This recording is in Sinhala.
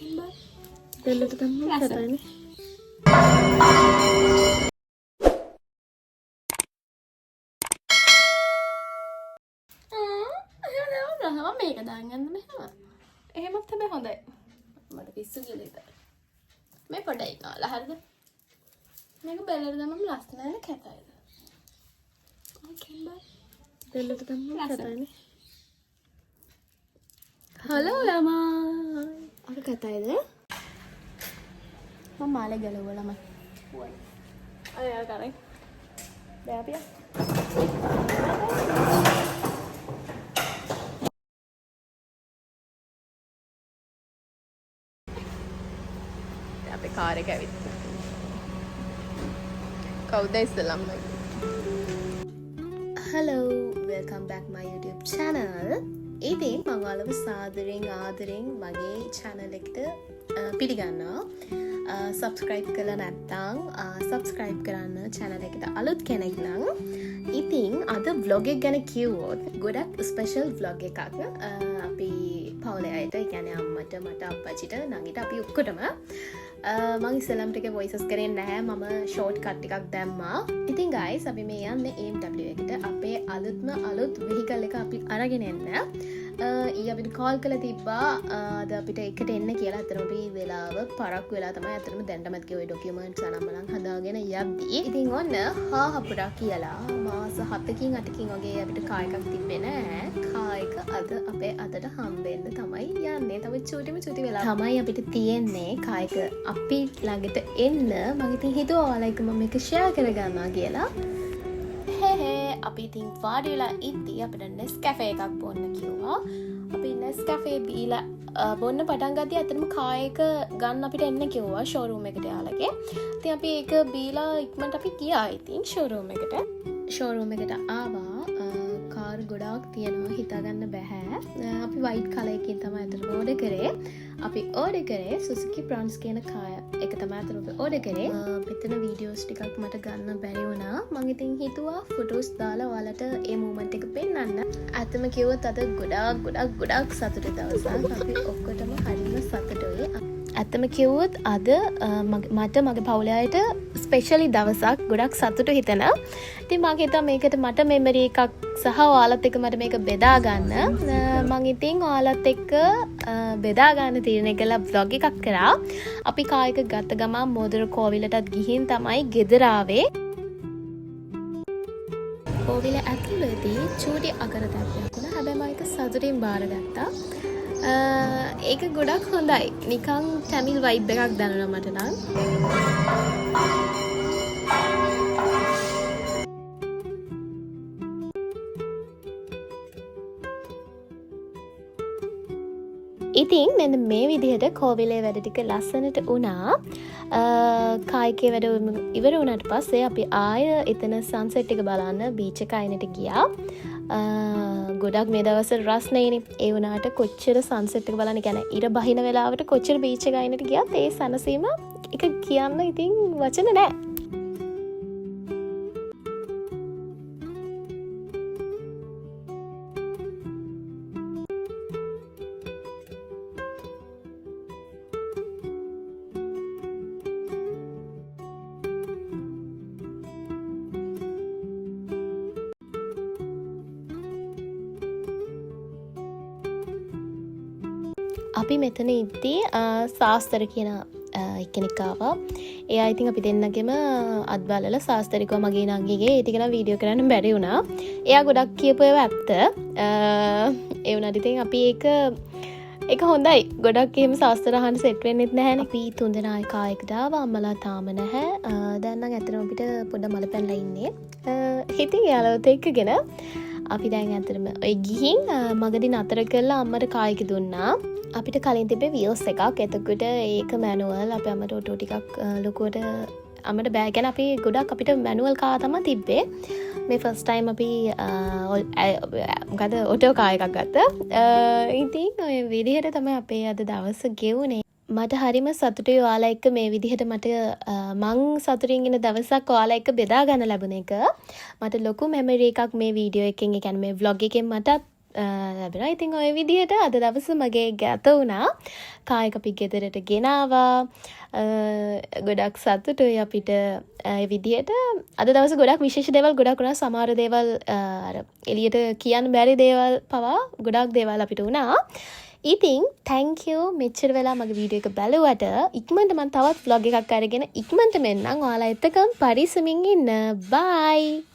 දෙල්ලට තමයි කතානේ. එහෙම මේක දාන් ගන්න මෙහෙම. එහෙමත් හැබැයි හොඳයි. මට පිස්සු කියලා ඉතින්. මේ පොඩයි කාලා හරිද? මේක බෙල්ලට දැම්මම ලස්සනයි කැතයිද? ඕකේ දෙල්ලට තමයි කතානේ. හලෝ ළමා. අර කතායිද? මම මාලේ ගලවලා ළමයි. අය යාර කරේ. බෑපියා. අපේ කාර් එක ඇවිත්. කවුද ඉස්සලම් මයි? Hello, welcome back my YouTube channel. ඉතින් මම ඔයාලව සාදරයෙන් ආදරයෙන් මගේ channel එකට පිළිගන්නවා. subscribe කළා නැත්නම් subscribe කරන්න channel එකට අලුත් කෙනෙක් නම්. ඉතින් අද vlog එක ගැන කිව්වොත් ගොඩක් special vlog එකක්. අපි පවුලේ අයට, ඒ කියන්නේ අම්මට, මට, අප්පච්චිට, නංගිට අපි ඔක්කොටම මම ඉස්සෙල්ලම ටික voices කරේ නැහැ. මම short cut ටිකක් දැම්මා. ඉතින් guys අපි මේ යන්නේ AMW එකට. අපේ අලුත් vehicle එක අපි අරගෙන එන්න. ඊ අපිට call කරලා තිබ්බා අද අපිට එකට එන්න කියලා. අතන අපි වෙලාව පරක්කු වෙලා තමයි අතනම දැන්ටමත් ගේ ඔය documents අනම්මනම් හදාගෙන යද්දී. ඉතින් ඔන්න හාහපුඩා කියලා මාස 7කින් 8කින් වගේ අපිට කාර් එකක් තිබ්බේ නෑ. කාර් එක අද අපේ අතට හම්බෙන්න තමයි යන්නේ. තව චූටි වෙලා තමයි අපිට තියෙන්නේ කාර් එක අපි ළඟට එන්න. මම ඉතින් හිතුවා ඔයාලා එක්ක මම මේක share කරගන්නවා කියලා. අපි ඉතින් වාඩි වෙලා ඉද්දී අපිට Nescafe එකක් බොන්න කිව්වා. අපි Nescafe බීලා බොන්න පටන් ගත්තී. අතනම කාර් එක ගන්න අපිට එන්න කිව්වා showroom එකට යාලගේ. ඉතින් අපි ඒක බීලා ඉක්මනට අපි ගියා ඉතින් showroom එකට. showroom එකට ආවා. කාර් ගොඩාක් තියෙනවා හිතාගන්න බෑ. අපි white color එකකින් තමයි අතට order කරේ. අපි order කරේ Suzuki Bronx කියන කාර් එක තමයි අතට අපි order කරේ. මෙතන videos ටිකක් මට ගන්න බැරි වුණා. මම ඉතින් හිතුවා photos දාලා ඔයාලට ඒ moment එක පෙන්නන්න. අතම කිව්වොත් අද ගොඩාක් සතුටු දවසක්. අපි ඔක්කොටම හරිම සතුටුයි. ඇත්තම කිව්වොත් අද මට මගේ පවුලේ අයට ස්පෙෂලි දවසක්. ගොඩක් සතුටු හිතෙන. ඉතින් මම හිතුවා මේකට මට මෙමරි එකක් සහ ඔයාලත් එක්ක මට මේක බෙදා ගන්න. මම ඉතින් ඔයාලත් එක්ක බෙදා ගන්න තීරණය කළා vlog එකක් කරා. අපි කාර් එක ගත්ත ගමන් මෝදර කෝවිලටත් ගිහින් තමයි ගෙදර ආවේ. කෝවිල ඇතුළේදී චූටි අකරතැබ්බයක් වුණා. හැබැයි මම ඒක සතුටින් බාරගත්තා. ඒක ගොඩක් හොඳයි. නිකන් ටැමිල් වයිබ් එකක් දැනුණා මට නම්. ඉතින් මෙන්න මේ විදිහට කෝවිලේ වැඩ ටික ලස්සනට වුණා. කායිකේ වැඩ ඉවර වුණාට පස්සේ අපි ආය එතන සන්සෙට් එක බලන්න බීච් එක අයිනට ගියා. ගොඩක් මේ දවස්වල රස්නේනේ. ඒ වුණාට කොච්චර සන්සෙට් එක බලන්න කියන්නේ ඉර බහින වෙලාවට කොච්චර බීච් එක අයිනට ගියත් ඒ සනසීම එක කියන්න ඉතින් වචන නැහැ. අපි මෙතන ඉද්දී සාස්තර කියන එක්කෙනෙක් ආවා. එයා ඉතින් අපි දෙන්නගෙම අත් බලලා සාස්තරිකව මගේ නංගිගේ ඒ ටික නම් වීඩියෝ කරන්න බැරි වුණා. එයා ගොඩක් කියපු ඒවා ඇත්ත. ඒ වුණාට ඉතින් අපි ඒක හොඳයි. ගොඩක් එහෙම සාස්තර අහන්න සෙට් වෙන්නෙත් නැහැනේ. අපි තුන්දෙනා කායකට ආවා. අම්මලා තාම නැහැ. දැන් නම් ඇත්තටම අපිට පොඩ්ඩක් මල පැනලා ඉන්නේ. ඉතින් එයාලවත් එක්කගෙන අපි දැන් ඇත්තටම ඔය ගිහින් මගදී නතර කරලා අම්මට කායික දුන්නා. අපිට කලින් තිබේ වීල්ස් එකක්. එතකොට ඒක මැනුවල්. අපි අම්මට ඔටෝ ටිකක් ලොකුවට අම්මට බෑ. කියන්නේ අපි ගොඩක් අපිට මැනුවල් කාර් තමයි තිබ්බේ. මේ ෆස්ට් ටයිම් අපි මොකද ඔටෝ කාර් එකක් ගත්තා. ඉතින් ඔය විදිහට තමයි අපේ අද දවස ගෙවුනේ. මට හරිම සතුටුයි ඔයාලා එක්ක මේ විදිහට මට මං සතුටින් ඉන්න දවසක් ඔයාලා එක්ක බෙදා ගන්න ලැබුණ එක. මට ලොකු මෙමරි එකක් මේ වීඩියෝ එකෙන්, ඒ කියන්නේ මේ vlog එකෙන් මට ලැබෙනවා. ඉතින් ඔය විදිහට අද දවස මගේ ගත වුණා. කායික අපි ගෙදරට ගෙනාවා. ගොඩක් සතුටුයි අපිට ඒ විදිහට. අද දවස ගොඩක් විශේෂ දේවල් ගොඩක් වුණා. සමහර දේවල් අර එළියට කියන්න බැරි දේවල් පවා ගොඩක් දේවල් අපිට වුණා. ඉතින් thank you මෙච්චර වෙලා මගේ වීඩියෝ එක බලුවට. ඉක්මනට මම තවත් vlog එකක් අරගෙන ඉක්මනට මෙන්නම්. ඔයාලා එතකම් පරිස්සමින් ඉන්න. bye